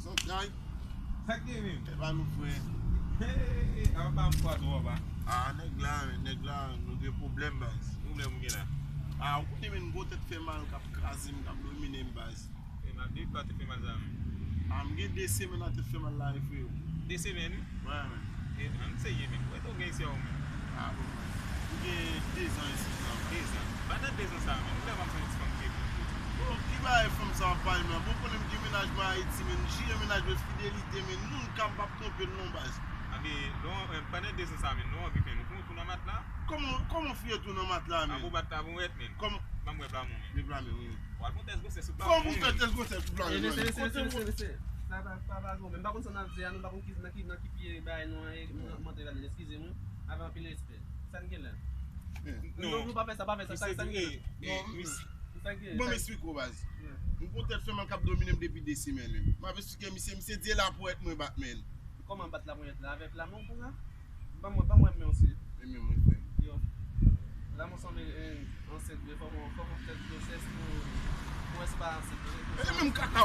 Son trail. Ça qui est même. E ba nou fwe. On va pas me faire trop bas. Nèg la, nou gen problem baz. Problème ou là. Ou kote men go tèt fè mal kap krazim, kap domine m baz. Et m'a dit pas te fait mal ça. M gen 2 semaines a tèt fè mal la fè yo. 2 semaines. Ouais, men. Et on sait y même. Ouais, donc ici on. Bon. M gen 2 ans ici. 2 ans. Pendant 2 ans ça, mais nous avons fait comme ça. Bon, ki ba e fòm sa wapal men? Bon konen m di menajman Haïti men, jire menajman fidelite men, nou n kam bap trompe non baz. Pendant 2 ans ça, mais nous on vit nous pour nous mettre là. Comment fiye tou nan mat la men? Vous battre vous être men. Comme Maman ouais blanc de blanc men, oui. Ouais, pour test c'est super. Comment vous faites tes gosses tout blanc? Laissez. Ça va pas bon. Même par contre, on a dit, nous par contre, qui pied, bah, nous, excusez-moi, avant pile respect. Ça n'est là. Non, pas faire ça, pas faire ça. Ça n'est Bon, m'explique au base. M pou tèt fè man kap domine m depi 2 semaines men. M avè sou ke misè di la pou et mwen bat men. Comment battre la moyenne là avec la main pour ça? Pas moi mais aussi. Mwen fè. Yo. Là mon semble en cette faut faire process pour espace. Mwen kaka